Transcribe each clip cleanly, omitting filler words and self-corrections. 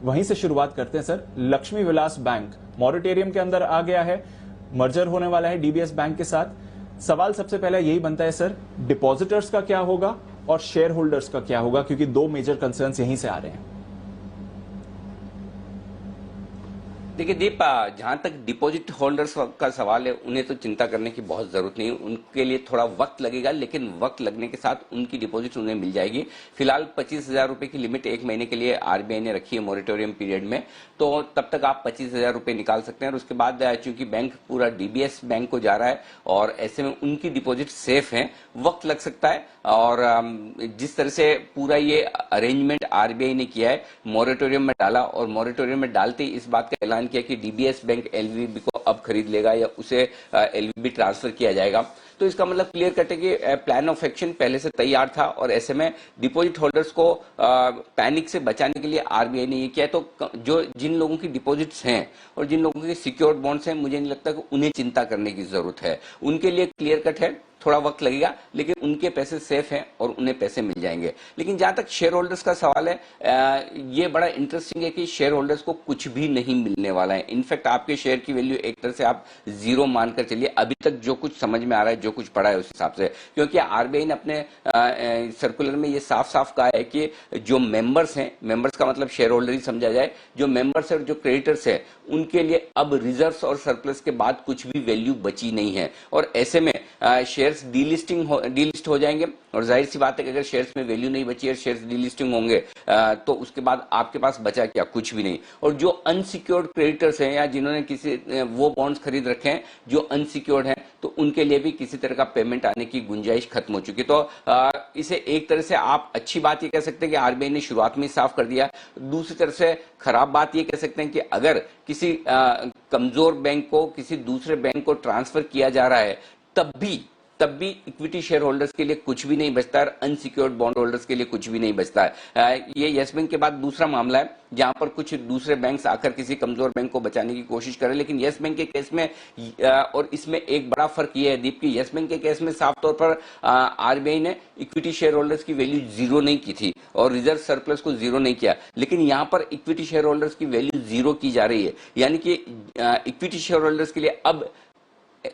वहीं से शुरुआत करते हैं सर। लक्ष्मी विलास बैंक मॉरिटेरियम के अंदर आ गया है, मर्जर होने वाला है डीबीएस बैंक के साथ। सवाल सबसे पहले यही बनता है सर, डिपॉजिटर्स का क्या होगा और शेयर होल्डर्स का क्या होगा, क्योंकि दो मेजर कंसर्न्स यहीं से आ रहे हैं। देखिए दीप, जहां तक डिपॉजिट होल्डर्स का सवाल है, उन्हें तो चिंता करने की बहुत जरूरत नहीं है। उनके लिए थोड़ा वक्त लगेगा, लेकिन वक्त लगने के साथ उनकी डिपॉजिट उन्हें मिल जाएगी। फिलहाल 25,000 रुपए की लिमिट 1 महीने के लिए आरबीआई ने रखी है मोरेटोरियम पीरियड में, तो तब तक आप 25,000 रुपए निकाल सकते हैं। और उसके बाद चूंकि बैंक पूरा डीबीएस बैंक को जा रहा है और ऐसे में उनकी डिपॉजिट सेफ है, वक्त लग सकता है। और जिस तरह से पूरा ये अरेंजमेंट आरबीआई ने किया है, मोरेटोरियम में डाला और मोरेटोरियम में डालते ही इस बात का ऐलान किया कि डीबीएस बैंक एलवीबी को अब खरीद लेगा या उसे एलवीबी ट्रांसफर किया जाएगा। तो इसका मतलब क्लियर कट है कि प्लान ऑफ एक्शन पहले से तैयार था और ऐसे में डिपॉजिट होल्डर्स को पैनिक से बचाने के लिए आरबीआई ने ये किया है। तो जो जिन लोगों की डिपॉजिट्स हैं और जिन लोगों के सिक्योर्ड बॉन्ड्स हैं, मुझे नहीं लगता कि उन्हें चिंता करने की जरूरत है। उनके लिए क्लियर कट है, थोड़ा वक्त लगेगा, लेकिन उनके पैसे सेफ हैं और उन्हें पैसे मिल जाएंगे। लेकिन जहां तक शेयर होल्डर्स का सवाल है, ये बड़ा इंटरेस्टिंग है कि शेयर होल्डर्स को कुछ भी नहीं मिलने वाला है। इनफैक्ट आपके शेयर की वैल्यू एक तरह से आप जीरो मानकर चलिए, अभी तक जो कुछ समझ में आ रहा है, जो कुछ पढ़ा है उस हिसाब से। क्योंकि आरबीआई ने अपने सर्कुलर में ये साफ साफ कहा है कि जो मेंबर्स हैं, मेंबर्स का मतलब शेयर होल्डर ही समझा जाए, जो मेंबर्स है और जो क्रेडिटर्स है, उनके लिए अब रिजर्व्स और सरप्लस के बाद कुछ भी वैल्यू बची नहीं है। और ऐसे में शेयर्स डीलिस्ट हो जाएंगे और जाहिर सी बात है कि अगर शेयर्स में वैल्यू नहीं बची है, शेयर्स डीलिस्टिंग होंगे, तो उसके बाद आपके पास बचा क्या, कुछ भी नहीं। और जो अनसिक्योर्ड क्रेडिटर्स हैं या जिन्होंने किसी वो बॉन्ड्स खरीद रखे हैं जो अनसिक्योर्ड हैं, तो उनके लिए भी किसी तरह का पेमेंट आने की गुंजाइश खत्म हो चुकी। तो इसे एक तरह से आप अच्छी बात ये कह सकते हैं कि आरबीआई ने शुरुआत में साफ कर दिया। दूसरी तरफ से खराब बात ये कह सकते हैं कि अगर किसी कमजोर बैंक को किसी दूसरे बैंक को ट्रांसफर किया जा रहा है, तब भी इक्विटी शेयर होल्डर्स के लिए कुछ भी नहीं बचता है, अनसिक्योर्ड बॉन्ड होल्डर्स के लिए कुछ भी नहीं बचता है। ये यस बैंक के बाद दूसरा मामला है जहां पर कुछ दूसरे बैंक्स आकर किसी कमजोर बैंक को बचाने की कोशिश करें। लेकिन यस बैंक के केस में और इसमें एक बड़ा फर्क यह है दीप की यस बैंक के केस में साफ तौर पर आरबीआई ने इक्विटी शेयर होल्डर्स की वैल्यू जीरो नहीं की थी और रिजर्व सरप्लस को जीरो नहीं किया। लेकिन यहां पर इक्विटी शेयर होल्डर्स की वैल्यू जीरो की जा रही है, यानी कि इक्विटी शेयर होल्डर्स के लिए अब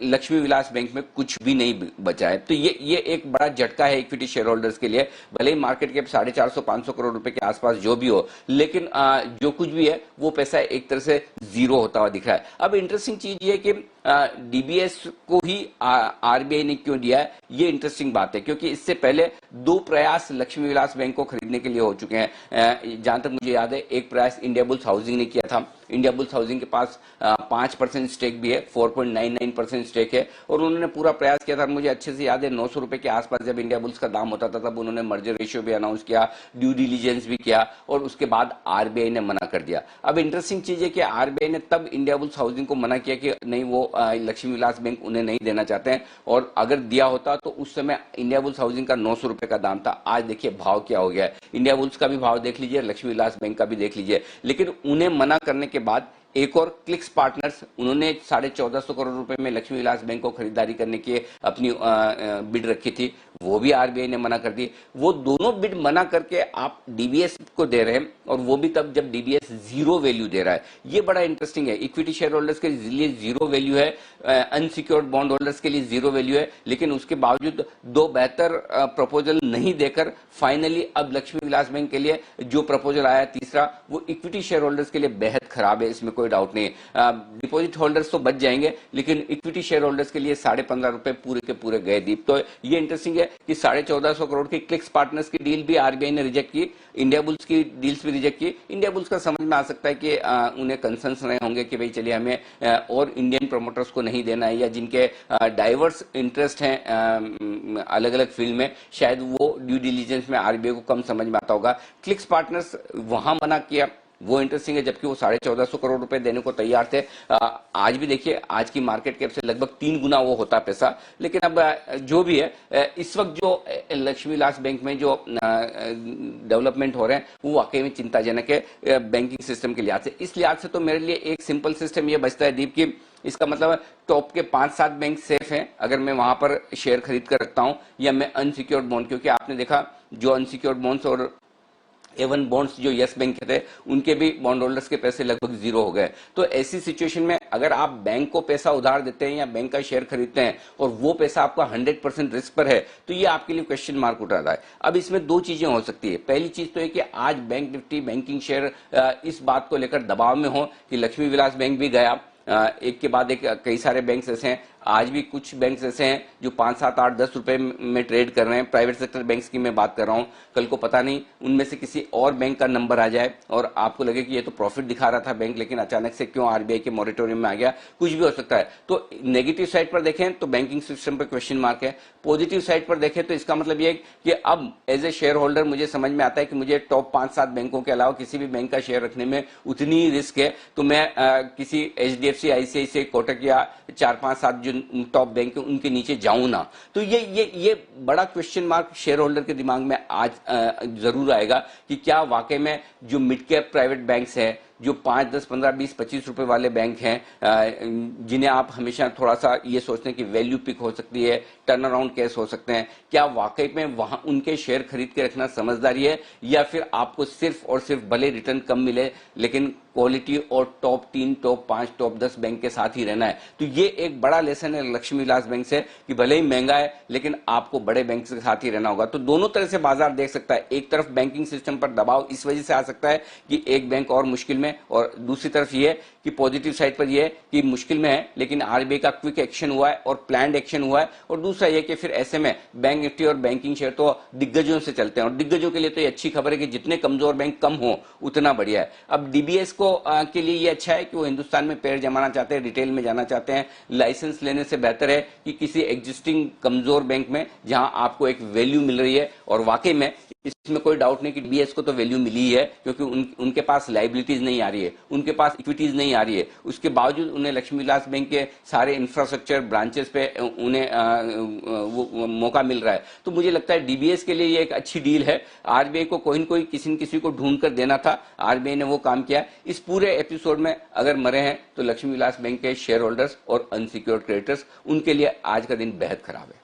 लक्ष्मी विलास बैंक में कुछ भी नहीं बचा है। तो ये एक बड़ा झटका है इक्विटी शेयर होल्डर्स के लिए। भले ही मार्केट कैप 450-500 करोड़ रुपए के आसपास जो भी हो, लेकिन जो कुछ भी है वो पैसा एक तरह से जीरो होता हुआ दिख रहा है। अब इंटरेस्टिंग चीज ये कि डीबीएस को ही आरबीआई ने क्यों दिया है, ये इंटरेस्टिंग बात है, क्योंकि इससे पहले दो प्रयास लक्ष्मी विलास बैंक को खरीदने के लिए हो चुके हैं। जहां तक मुझे याद है, एक प्रयास इंडिया बुल्स हाउसिंग ने किया था। इंडिया बुल्स हाउसिंग के पास 5% स्टेक भी है, 4.99% स्टेक है, और उन्होंने पूरा प्रयास किया था। मुझे अच्छे से याद है 900 रुपए के आसपास जब इंडिया बुल्स का दाम होता था, तब उन्होंने मर्जर रेशियो भी अनाउंस किया, ड्यू डिलीजेंस भी किया, और उसके बाद आरबीआई ने मना कर दिया। अब इंटरेस्टिंग चीज है कि आरबीआई ने तब इंडिया बुल्स हाउसिंग को मना किया कि नहीं, वो लक्ष्मी विलास बैंक उन्हें नहीं देना चाहते हैं, और अगर दिया होता तो उस समय इंडिया बुल्स हाउसिंग का 900 रुपए का दाम था। आज देखिए भाव क्या हो गया है, इंडिया बुल्स का भी भाव देख लीजिए, लक्ष्मी विलास बैंक का भी देख लीजिए। लेकिन उन्हें मना करने के बाद एक और क्लिक्स पार्टनर्स, उन्होंने 1450 करोड़ रुपए में लक्ष्मी विलास बैंक को खरीदारी करने की अपनी बिड रखी थी, वो भी आरबीआई ने मना कर दी। वो दोनों बिड मना करके आप डीबीएस को दे रहे हैं, और वो भी तब जब डीबीएस जीरो वैल्यू दे रहा है। ये बड़ा इंटरेस्टिंग है। इक्विटी शेयर होल्डर्स के लिए जीरो वैल्यू है, अनसिक्योर्ड बॉन्ड होल्डर्स के लिए जीरो वैल्यू है, लेकिन उसके बावजूद दो बेहतर प्रपोजल नहीं देकर फाइनली अब लक्ष्मी विलास बैंक के लिए जो प्रपोजल आया तीसरा, वो इक्विटी शेयर होल्डर्स के लिए बेहद खराब है, इसमें कोई डाउट नहीं है। डिपॉजिट होल्डर्स तो बच जाएंगे, लेकिन इक्विटी शेयर होल्डर्स के लिए 15.5 रुपए पूरे के पूरे गए दीप। तो ये इंटरेस्टिंग है कि 1450 करोड़ की क्लिक्स पार्टनर्स की डील भी आरबीआई ने रिजेक्ट की, इंडिया बुल्स की डील्स भी रिजेक्ट की। इंडिया बुल्स का समझ में आ सकता है कि उन्हें कंसर्न्स रहे होंगे कि भाई चलिए हमें और इंडियन प्रमोटर्स को नहीं देना है, या जिनके डाइवर्स इंटरेस्ट हैं अलग अलग फील्ड में, शायद वो ड्यू डिलीजेंस में आरबीआई को कम समझ में आता होगा। क्लिक्स पार्टनर्स वहां मना किया, वो इंटरेस्टिंग है, जबकि वो 1450 करोड़ रुपए देने को तैयार थे। आज भी देखिए, आज की मार्केट कैप से लगभग 3 गुना वो होता पैसा। लेकिन अब जो भी है, इस वक्त जो लक्ष्मी विलास बैंक में जो डेवलपमेंट हो रहे हैं, वो वाकई में चिंताजनक है बैंकिंग सिस्टम के लिहाज से। इस लिहाज से तो मेरे लिए एक सिंपल सिस्टम ये बचता है दीप की, इसका मतलब है टॉप के 5-7 बैंक सेफ हैं अगर मैं वहां पर शेयर खरीद कर रखता हूं, या मैं अनसिक्योर्ड बॉन्ड, क्योंकि आपने देखा जो अनसिक्योर्ड बॉन्ड्स और A1 बॉन्ड्स जो यस बैंक के थे उनके भी बॉन्ड होल्डर्स के पैसे लगभग जीरो हो गए। तो ऐसी सिचुएशन में अगर आप बैंक को पैसा उधार देते हैं या बैंक का शेयर खरीदते हैं और वो पैसा आपका 100% रिस्क पर है तो ये आपके लिए क्वेश्चन मार्क उठाता है। अब इसमें दो चीजें हो सकती है। पहली चीज तो है कि आज बैंक निफ्टी बैंकिंग शेयर इस बात को लेकर दबाव में हो कि लक्ष्मी विलास बैंक भी गया, एक के बाद एक कई सारे बैंक्स ऐसे हैं, आज भी कुछ बैंक्स ऐसे हैं जो 5, 7, 8, 10 रुपए में ट्रेड कर रहे हैं। प्राइवेट सेक्टर बैंक्स की मैं बात कर रहा हूं। कल को पता नहीं उनमें से किसी और बैंक का नंबर आ जाए और आपको लगे कि ये तो प्रॉफिट दिखा रहा था बैंक, लेकिन अचानक से क्यों आरबीआई के मॉनिटोरियम में आ गया, कुछ भी हो सकता है। तो नेगेटिव साइड पर देखें तो बैंकिंग सिस्टम पर क्वेश्चन मार्क है। पॉजिटिव साइड पर देखें तो इसका मतलब ये है कि अब एज ए शेयर होल्डर मुझे समझ में आता है कि मुझे टॉप 5-7 बैंकों के अलावा किसी भी बैंक का शेयर रखने में उतनी ही रिस्क है। तो मैं किसी एचडीएफसी, आईसीआईसीआई, कोटक या 4-5-7 जो टॉप बैंक उनके नीचे जाऊं ना। तो ये बड़ा क्वेश्चन मार्क शेयर होल्डर के दिमाग में आज जरूर आएगा कि क्या वाकई में जो मिड कैप प्राइवेट बैंक्स हैं, जो 5, 10, 15, 20, 25 रुपए वाले बैंक हैं, जिन्हें आप हमेशा थोड़ा सा ये सोचते हैं कि वैल्यू पिक हो सकती है, टर्न अराउंड कैश हो सकते हैं, क्या वाकई में वहां उनके शेयर खरीद के रखना समझदारी है, या फिर आपको सिर्फ और सिर्फ भले रिटर्न कम मिले लेकिन क्वालिटी और टॉप 3, टॉप 5, टॉप 10 बैंक के साथ ही रहना है। तो ये एक बड़ा लेसन है लक्ष्मी विलास बैंक से कि भले ही महंगा है लेकिन आपको बड़े बैंक के साथ ही रहना होगा। तो दोनों तरह से बाजार देख सकता है। एक तरफ बैंकिंग सिस्टम पर दबाव इस वजह से आ सकता है कि एक बैंक और मुश्किल में, और दूसरी तरफ ये कि पॉजिटिव साइड पर ये कि मुश्किल में है लेकिन आरबीआई का क्विक एक्शन हुआ है और प्लान्ड एक्शन हुआ है। और दूसरा ये कि फिर ऐसे में बैंक निफ्टी और बैंकिंग शेयर तो दिग्गजों से चलते हैं और दिग्गजों के लिए तो ये अच्छी खबर है कि जितने कमजोर बैंक कम हो उतना बढ़िया है। अब डीबीएस को के लिए ये अच्छा है कि वो हिंदुस्तान में पैर जमाना चाहते हैं, रिटेल में जाना चाहते हैं। लाइसेंस लेने से बेहतर है कि किसी एग्जिस्टिंग कमजोर बैंक में जहां आपको एक वैल्यू मिल रही है। और वाकई में इसमें कोई डाउट नहीं कि डीबीएस को तो वैल्यू मिली ही है क्योंकि उनके पास लाइबिलिटीज नहीं आ रही है, उनके पास इक्विटीज नहीं आ रही है। उसके बावजूद उन्हें लक्ष्मी विलास बैंक के सारे इंफ्रास्ट्रक्चर ब्रांचेस पे उन्हें वो मौका मिल रहा है। तो मुझे लगता है डीबीएस के लिए ये एक अच्छी डील है। आरबीआई को कोई न कोई किसी न किसी को ढूंढ कर देना था, आरबीआई ने वो काम किया। इस पूरे एपिसोड में अगर मरे हैं तो लक्ष्मी विलास बैंक के शेयर होल्डर्स और अनसिक्योर्ड क्रेडिटर्स, उनके लिए आज का दिन बेहद खराब है।